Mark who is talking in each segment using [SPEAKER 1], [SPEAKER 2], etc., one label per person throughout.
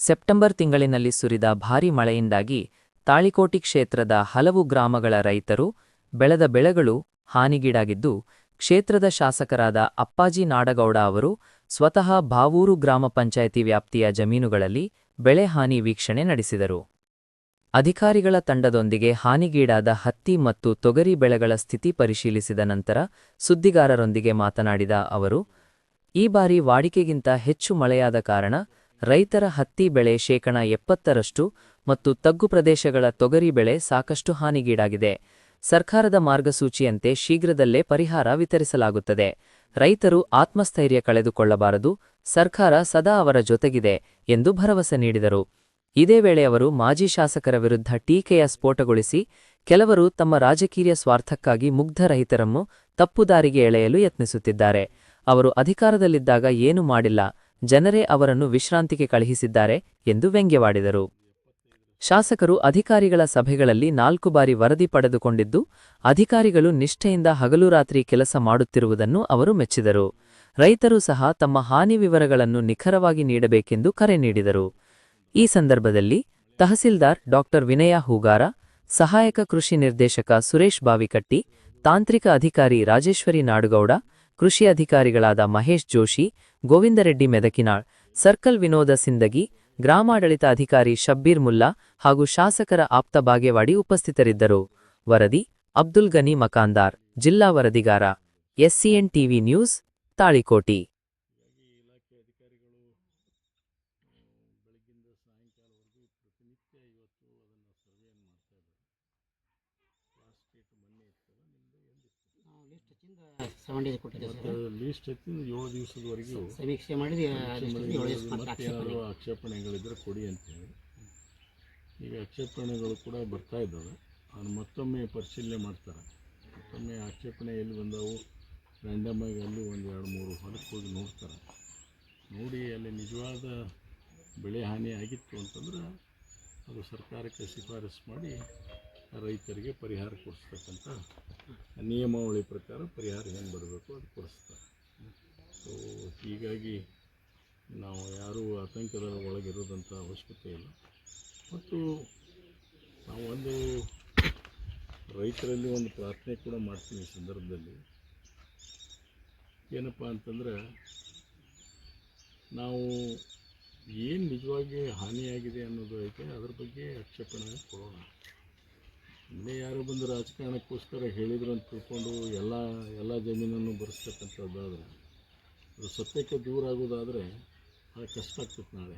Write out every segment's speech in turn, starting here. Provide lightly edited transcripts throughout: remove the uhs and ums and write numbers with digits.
[SPEAKER 1] September ತಿಂಗಳಿನಲ್ಲಿ ಸುರಿದ ಭಾರೀ ಮಳೆಯಿಂದಾಗಿ ತಾಳಿಕೋಟಿ ಕ್ಷೇತ್ರದ ಹಲವು ಗ್ರಾಮಗಳ ರೈತರು ಬೆಳೆದ ಬೆಳೆಗಳು ಹಾನಿಗೀಡಾಗಿದ್ದು, ಕ್ಷೇತ್ರದ ಶಾಸಕರಾದ ಅಪ್ಪಾಜಿ ನಾಡಗೌಡ ಅವರು ಸ್ವತಃ ಬಾವೂರು ಗ್ರಾಮ ಪಂಚಾಯಿತಿ ವ್ಯಾಪ್ತಿಯ ಜಮೀನುಗಳಲ್ಲಿ ಬೆಳೆ ಹಾನಿ ವೀಕ್ಷಣೆ ನಡೆಸಿದರು. ಅಧಿಕಾರಿಗಳ ತಂಡದೊಂದಿಗೆ ಹಾನಿಗೀಡಾದ ಹತ್ತಿ ಮತ್ತು ತೊಗರಿ ಬೆಳೆಗಳ ಸ್ಥಿತಿ ಪರಿಶೀಲಿಸಿದ ನಂತರ ಸುದ್ದಿಗಾರರೊಂದಿಗೆ ಮಾತನಾಡಿದ ಅವರು, ಈ ಬಾರಿ ವಾಡಿಕೆಗಿಂತ ಹೆಚ್ಚು ಮಳೆಯಾದ ಕಾರಣ ರೈತರ ಹತ್ತಿ ಬೆಳೆ ಶೇಕಡ 70ರಷ್ಟು ಮತ್ತು ತಗ್ಗು ಪ್ರದೇಶಗಳ ತೊಗರಿ ಬೆಳೆ ಸಾಕಷ್ಟು ಹಾನಿಗೀಡಾಗಿದೆ. ಸರ್ಕಾರದ ಮಾರ್ಗಸೂಚಿಯಂತೆ ಶೀಘ್ರದಲ್ಲೇ ಪರಿಹಾರ ವಿತರಿಸಲಾಗುತ್ತದೆ. ರೈತರು ಆತ್ಮಸ್ಥೈರ್ಯ ಕಳೆದುಕೊಳ್ಳಬಾರದು, ಸರ್ಕಾರ ಸದಾ ಅವರ ಜೊತೆಗಿದೆ ಎಂದು ಭರವಸೆ ನೀಡಿದರು. ಇದೇ ವೇಳೆ ಅವರು ಮಾಜಿ ಶಾಸಕರ ವಿರುದ್ಧ ಟೀಕೆಯ ಸ್ಫೋಟಗೊಳಿಸಿ, ಕೆಲವರು ತಮ್ಮ ರಾಜಕೀಯ ಸ್ವಾರ್ಥಕ್ಕಾಗಿ ಮುಗ್ಧ ರೈತರನ್ನು ತಪ್ಪುದಾರಿಗೆ ಎಳೆಯಲು ಯತ್ನಿಸುತ್ತಿದ್ದಾರೆ. ಅವರು ಅಧಿಕಾರದಲ್ಲಿದ್ದಾಗ ಏನೂ ಮಾಡಿಲ್ಲ, ಜನರೇ ಅವರನ್ನು ವಿಶ್ರಾಂತಿಗೆ ಕಳುಹಿಸಿದ್ದಾರೆ ಎಂದು ವ್ಯಂಗ್ಯವಾಡಿದರು. ಶಾಸಕರು ಅಧಿಕಾರಿಗಳ ಸಭೆಗಳಲ್ಲಿ 4 ಬಾರಿ ವರದಿ ಪಡೆದುಕೊಂಡಿದ್ದು, ಅಧಿಕಾರಿಗಳು ನಿಷ್ಠೆಯಿಂದ ಹಗಲುರಾತ್ರಿ ಕೆಲಸ ಮಾಡುತ್ತಿರುವುದನ್ನು ಅವರು ಮೆಚ್ಚಿದರು. ರೈತರು ಸಹ ತಮ್ಮ ಹಾನಿ ವಿವರಗಳನ್ನು ನಿಖರವಾಗಿ ನೀಡಬೇಕೆಂದು ಕರೆ ನೀಡಿದರು. ಈ ಸಂದರ್ಭದಲ್ಲಿ ತಹಸೀಲ್ದಾರ್ ಡಾ ವಿನಯ ಹೂಗಾರ, ಸಹಾಯಕ ಕೃಷಿ ನಿರ್ದೇಶಕ ಸುರೇಶ್ ಬಾವಿಕಟ್ಟಿ, ತಾಂತ್ರಿಕ ಅಧಿಕಾರಿ ರಾಜೇಶ್ವರಿ ನಾಡುಗೌಡ, ಕೃಷಿ ಅಧಿಕಾರಿಗಳಾದ ಮಹೇಶ್ ಜೋಶಿ, ಗೋವಿಂದರೆಡ್ಡಿ ಮೆದಕಿನಾಳ್, ಸರ್ಕಲ್ ವಿನೋದ ಸಿಂದಗಿ, ಗ್ರಾಮಾಡಳಿತ ಅಧಿಕಾರಿ ಶಬ್ಬೀರ್ ಮುಲ್ಲಾ ಹಾಗೂ ಶಾಸಕರ ಆಪ್ತ ಬಾಗೇವಾಡಿ ಉಪಸ್ಥಿತರಿದ್ದರು. ವರದಿ ಅಬ್ದುಲ್ ಗನಿ ಮಕಾಂದಾರ್, ಜಿಲ್ಲಾ ವರದಿಗಾರ, ಎಸ್ಸಿಎನ್ ಟಿವಿ ನ್ಯೂಸ್, ತಾಳಿಕೋಟಿ.
[SPEAKER 2] ಲೀಸ್ಟ್ ಎತ್ತಿಂದ 7 ದಿವಸದವರೆಗೂ
[SPEAKER 3] ಸಮೀಕ್ಷೆ ಮಾಡಿ
[SPEAKER 2] ಆಕ್ಷೇಪಣೆಗಳಿದ್ರೆ ಕೊಡಿ ಅಂತೇಳಿ. ಈಗ ಆಕ್ಷೇಪಣೆಗಳು ಕೂಡ ಬರ್ತಾ ಇದ್ದಾವೆ. ಅವ್ರು ಮತ್ತೊಮ್ಮೆ ಪರಿಶೀಲನೆ ಮಾಡ್ತಾರೆ. ಮತ್ತೊಮ್ಮೆ ಆಕ್ಷೇಪಣೆ ಎಲ್ಲಿ ಬಂದವು ರ್ಯಾಂಡಮ್ ಆಗಿ ಅಲ್ಲಿ 1-2-3 ಹೊಲಕ್ಕೆ ಹೋಗಿ ನೋಡ್ತಾರೆ. ನೋಡಿ ಅಲ್ಲಿ ನಿಜವಾದ ಬೆಳೆ ಹಾನಿ ಆಗಿತ್ತು ಅಂತಂದ್ರೆ ಅದು ಸರ್ಕಾರಕ್ಕೆ ಶಿಫಾರಸು ಮಾಡಿ ರೈತರಿಗೆ ಪರಿಹಾರ ಕೊಡಿಸ್ತಕ್ಕಂಥ ನಿಯಮಾವಳಿ ಪ್ರಕಾರ ಪರಿಹಾರ ಹೆಂಗೆ ಬರಬೇಕು ಅದು ಕೊಡಿಸ್ತಾರೆ. ಸೊ ಹೀಗಾಗಿ ನಾವು ಯಾರೂ ಆತಂಕದ ಒಳಗಿರೋದಂಥ ಅವಶ್ಯಕತೆ ಇಲ್ಲ. ಮತ್ತು ನಾವು ಒಂದು ರೈತರಲ್ಲಿ ಒಂದು ಪ್ರಾರ್ಥನೆ ಕೂಡ ಮಾಡ್ತೀನಿ ಈ ಸಂದರ್ಭದಲ್ಲಿ. ಏನಪ್ಪ ಅಂತಂದರೆ, ನಾವು ಏನು ನಿಜವಾಗಿ ಹಾನಿಯಾಗಿದೆ ಅನ್ನೋದು ಐತೆ ಅದ್ರ ಬಗ್ಗೆ ಆಕ್ಷೇಪಣೆ ಕೊಡೋಣ. ಇನ್ನೇ ಯಾರೋ ಬಂದು ರಾಜಕಾರಣಕ್ಕೋಸ್ಕರ ಹೇಳಿದ್ರು ಅಂತ ತಿಳ್ಕೊಂಡು ಎಲ್ಲ ಜಮೀನನ್ನು ಬರೆಸ್ತಕ್ಕಂಥದ್ದಾದರೆ ಅದು ಸತ್ಯಕ್ಕೆ ದೂರ ಆಗೋದಾದರೆ ಭಾಳ ಕಷ್ಟ ಆಗ್ತದೆ. ನಾಳೆ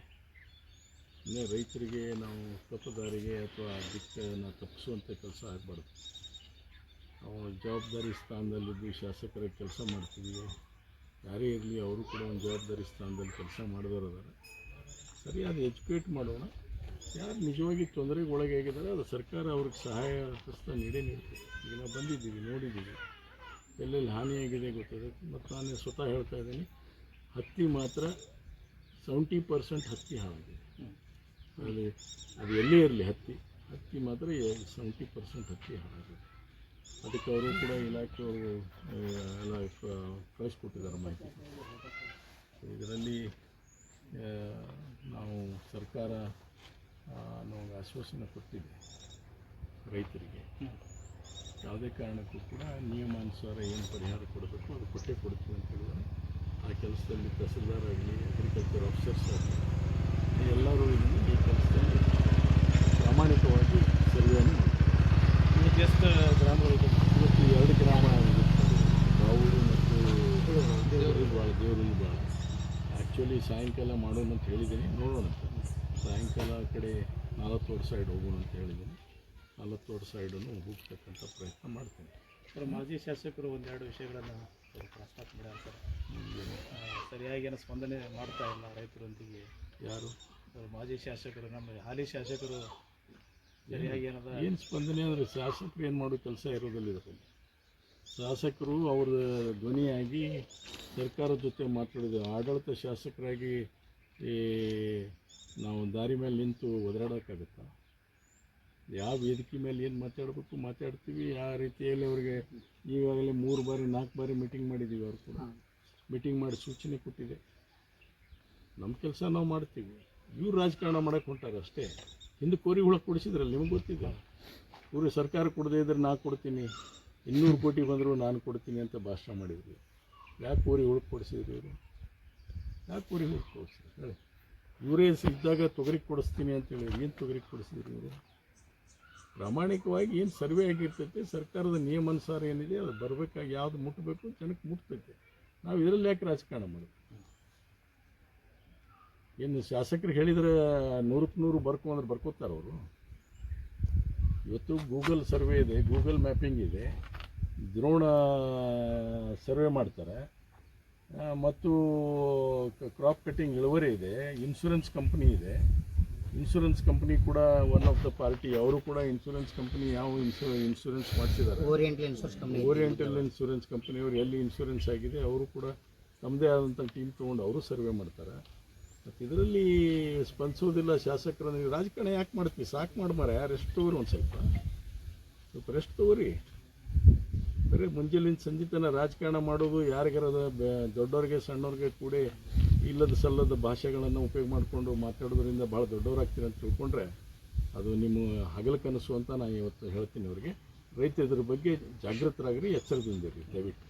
[SPEAKER 2] ಇನ್ನೇ ರೈತರಿಗೆ ನಾವು ತಪ್ಪುದಾರಿಗೆ ಅಥವಾ ದಿಕ್ಕನ್ನು ತಪ್ಪಿಸುವಂಥ ಕೆಲಸ ಆಗಬಾರ್ದು. ನಾವು ಜವಾಬ್ದಾರಿ ಸ್ಥಾನದಲ್ಲಿದ್ದು ಶಾಸಕರ ಕೆಲಸ ಮಾಡ್ತೀವಿ. ಯಾರೇ ಇರಲಿ ಅವರು ಕೂಡ ಒಂದು ಜವಾಬ್ದಾರಿ ಸ್ಥಾನದಲ್ಲಿ ಕೆಲಸ ಮಾಡಿದವರು ಅದಾರೆ. ಸರಿಯಾದ ಎಜುಕೇಟ್ ಮಾಡೋಣ. ಯಾರು ನಿಜವಾಗಿ ತೊಂದರೆಗೆ ಒಳಗಾಗಿದ್ದಾರೆ ಅದು ಸರ್ಕಾರ ಅವ್ರಿಗೆ ಸಹಾಯ ಹಸ್ತ ನೀಡೇ ನೀಡ್ತೀವಿ. ಈಗ ನಾವು ಬಂದಿದ್ದೀವಿ, ನೋಡಿದ್ದೀವಿ, ಎಲ್ಲೆಲ್ಲಿ ಹಾನಿಯಾಗಿದೆ ಗೊತ್ತಿದೆ. ಮತ್ತು ನಾನು ಸ್ವತಃ ಹೇಳ್ತಾ ಇದ್ದೀನಿ, ಹತ್ತಿ ಮಾತ್ರ 70% ಹತ್ತಿ ಹಾಳಾಗಿದೆ. ಅದು ಎಲ್ಲೇ ಇರಲಿ ಹತ್ತಿ ಮಾತ್ರ 70% ಹತ್ತಿ ಹಾಳಾಗಿದೆ. ಅದಕ್ಕೆ ಅವರು ಕೂಡ ಇಲಾಖೆಯವರು ಎಲ್ಲ ಕಳಿಸ್ಕೊಟ್ಟಿದ್ದಾರೆ ಮಾಹಿತಿ. ಇದರಲ್ಲಿ ನಾವು ಸರ್ಕಾರ ನಮಗೆ ಆಶ್ವಾಸನೆ ಕೊಟ್ಟಿದೆ ರೈತರಿಗೆ. ಯಾವುದೇ ಕಾರಣಕ್ಕೂ ಕೂಡ ನಿಯಮಾನುಸಾರ ಏನು ಪರಿಹಾರ ಕೊಡಬೇಕು ಅದು ಕೊಟ್ಟೇ ಕೊಡ್ತೀವಿ ಅಂತ ಹೇಳಿದರೆ ಆ ಕೆಲಸದಲ್ಲಿ ತಹಸೀಲ್ದಾರ್ ಆಗಲಿ, ಅಗ್ರಿಕಲ್ಚರ್ ಆಫೀಸರ್ಸ್ ಆಗಲಿ ಎಲ್ಲರೂ ಇದನ್ನು ಈ ಕೆಲಸದಲ್ಲಿ ಪ್ರಾಮಾಣಿಕವಾಗಿ ಸರ್ವೆಯನ್ನು ಮಾಡ್ತಾರೆ.
[SPEAKER 3] ಎಷ್ಟು ಗ್ರಾಮಗಳು
[SPEAKER 2] ಇವತ್ತು 2 ಗ್ರಾಮ ಬಾವೂರು ಮತ್ತು ದೇವರಲ್ಲಿ ಭಾಳ ಆ್ಯಕ್ಚುಲಿ ಸಾಯಂಕಾಲ ಮಾಡೋಣ ಅಂತ ಹೇಳಿದ್ದೀನಿ. ನೋಡೋಣ, ಸಾಯಂಕಾಲ ಆ ಕಡೆ 40 ಸೈಡ್ ಹೋಗೋಣ ಅಂತ ಹೇಳಿದ್ದೀನಿ. 40 ಸೈಡನ್ನು ಹೋಗ್ತಕ್ಕಂಥ ಪ್ರಯತ್ನ ಮಾಡ್ತೀನಿ.
[SPEAKER 3] ಸರ್, ಮಾಜಿ ಶಾಸಕರು 1-2 ವಿಷಯಗಳನ್ನು ಪ್ರಸ್ತಾಪ ಮಾಡ್ತಾರೆ. ಸರಿಯಾಗಿ ಏನೋ ಸ್ಪಂದನೆ ಮಾಡ್ತಾ ಇಲ್ಲ ರೈತರೊಂದಿಗೆ.
[SPEAKER 2] ಯಾರು
[SPEAKER 3] ಮಾಜಿ ಶಾಸಕರು? ನಮ್ಮ ಹಾಲಿ ಶಾಸಕರು ಸರಿಯಾಗಿ
[SPEAKER 2] ಏನು ಸ್ಪಂದನೆ ಅಂದರೆ ಶಾಸಕರು ಏನು ಮಾಡೋ ಕೆಲಸ ಇರೋದಿಲ್ಲ ಇದರಲ್ಲಿ. ಶಾಸಕರು ಅವ್ರ ಧ್ವನಿಯಾಗಿ ಸರ್ಕಾರದ ಜೊತೆ ಮಾತಾಡಿದ್ರು. ಆಡಳಿತ ಶಾಸಕರಾಗಿ ನಾವು ದಾರಿ ಮೇಲೆ ನಿಂತು ಒದರಾಡೋಕ್ಕಾಗುತ್ತಾ? ಯಾವ ವೇದಿಕೆ ಮೇಲೆ ಏನು ಮಾತಾಡಬೇಕು ಮಾತಾಡ್ತೀವಿ. ಯಾವ ರೀತಿಯಲ್ಲಿ ಅವ್ರಿಗೆ ಈಗಾಗಲೇ 3-4 ಬಾರಿ ಮೀಟಿಂಗ್ ಮಾಡಿದ್ದೀವಿ. ಅವ್ರು ಕೂಡ ಮೀಟಿಂಗ್ ಮಾಡಿ ಸೂಚನೆ ಕೊಟ್ಟಿದೆ. ನಮ್ಮ ಕೆಲಸ ನಾವು ಮಾಡ್ತೀವಿ. ಇವ್ರು ರಾಜಕಾರಣ ಮಾಡೋಕ್ಕೆ ಹೊಂಟಾರೆ ಅಷ್ಟೇ. ಹಿಂದೆ ಕೋರಿ ಹುಳ ಕೊಡಿಸಿದ್ರಲ್ಲ, ನಿಮಗೆ ಗೊತ್ತಿದೆ. ಇವರು ಸರ್ಕಾರ ಕೊಡದೇ ಇದ್ರೆ ನಾ ಕೊಡ್ತೀನಿ, 200 ಕೋಟಿ ಬಂದರೂ ನಾನು ಕೊಡ್ತೀನಿ ಅಂತ ಭಾಷಣ ಮಾಡಿದ್ರು. ಯಾಕೆ ಕೋರಿ ಹುಳಕ್ಕೆ ಕೊಡಿಸಿದ್ರು ಇವರು? ಯಾಕೆ ಕೋರಿ ಹುಳಕ್ಕೆ ಕೊಡಿಸಿದ್ರು ಹೇಳಿ? ಇವರೇ ಇದ್ದಾಗ ತೊಗರಿಗೆ ಕೊಡಿಸ್ತೀನಿ ಅಂತೇಳಿ ಏನು ತೊಗರಿಗೆ ಕೊಡಿಸಿದ್ರು ಇವರು? ಪ್ರಾಮಾಣಿಕವಾಗಿ ಏನು ಸರ್ವೆ ಆಗಿರ್ತೈತೆ, ಸರ್ಕಾರದ ನಿಯಮಾನುಸಾರ ಏನಿದೆ ಅದು ಬರಬೇಕಾಗಿ ಯಾವುದು ಮುಟ್ಟಬೇಕು ಜನಕ್ಕೆ ಮುಟ್ತೈತೆ. ನಾವು ಇದರಲ್ಲಿ ಯಾಕೆ ರಾಜಕಾರಣ ಮಾಡೋದು? ಏನು ಶಾಸಕರು ಹೇಳಿದರೆ 100ಕ್ಕೆ 100 ಬರ್ಕೊಂಡ್ರೆ ಬರ್ಕೋತಾರೆ ಅವರು? ಇವತ್ತು ಗೂಗಲ್ ಸರ್ವೆ ಇದೆ, ಗೂಗಲ್ ಮ್ಯಾಪಿಂಗ್ ಇದೆ, ದ್ರೋಣ ಸರ್ವೆ ಮಾಡ್ತಾರೆ, ಮತ್ತು ಕ್ರಾಪ್ ಕಟ್ಟಿಂಗ್ ಇಳುವರಿ ಇದೆ, ಇನ್ಶೂರೆನ್ಸ್ ಕಂಪ್ನಿ ಇದೆ. ಇನ್ಶೂರೆನ್ಸ್ ಕಂಪ್ನಿ ಕೂಡ ಒನ್ ಆಫ್ ದ ಪಾರ್ಟಿ. ಅವರು ಕೂಡ ಇನ್ಶೂರೆನ್ಸ್ ಕಂಪ್ನಿ ಯಾವ ಇನ್ಶೂರೆನ್ಸ್ ಮಾಡಿಸಿದ್ದಾರೆ, ಓರಿಯೆಂಟಲ್ ಇನ್ಶೂರೆನ್ಸ್ ಕಂಪ್ನಿಯವರು ಎಲ್ಲಿ ಇನ್ಶೂರೆನ್ಸ್ ಆಗಿದೆ ಅವರು ಕೂಡ ತಮ್ಮದೇ ಆದಂಥ ಟೀಮ್ ತೊಗೊಂಡು ಅವರು ಸರ್ವೆ ಮಾಡ್ತಾರೆ. ಮತ್ತು ಇದರಲ್ಲಿ ಸ್ಪಂದಿಸೋದಿಲ್ಲ ಶಾಸಕರು. ನೀವು ರಾಜಕಾರಣ ಯಾಕೆ ಮಾಡ್ತೀವಿ? ಸಾಕು ಮಾಡ್ಮಾರ, ರೆಸ್ಟ್ ತಗೋರಿ, ಒಂದು ಸ್ವಲ್ಪ ರೆಸ್ಟ್ ತಗೋರಿ. ಬರೀ ಮುಂಜಾನಿಂದ ಸಂಜೆ ತನಕ ರಾಜಕಾರಣ ಮಾಡೋದು, ಯಾರಿಗಾರದ ದೊಡ್ಡವ್ರಿಗೆ ಸಣ್ಣವ್ರಿಗೆ ಕೂಡಿ ಇಲ್ಲದ ಸಲ್ಲದ ಭಾಷೆಗಳನ್ನು ಉಪಯೋಗ ಮಾಡಿಕೊಂಡು ಮಾತಾಡೋದ್ರಿಂದ ಭಾಳ ದೊಡ್ಡವರಾಗ್ತೀರಿ ಅಂತ ತಿಳ್ಕೊಂಡ್ರೆ ಅದು ನಿಮ್ಮ ಹಗಲು ಕನಸು ಅಂತ ನಾನು ಇವತ್ತು ಹೇಳ್ತೀನಿ ಅವರಿಗೆ. ರೈತರು ಇದ್ರ ಬಗ್ಗೆ ಜಾಗೃತರಾಗಿರಿ, ಎಚ್ಚರದಿಂದಿರಿ ದಯವಿಟ್ಟು.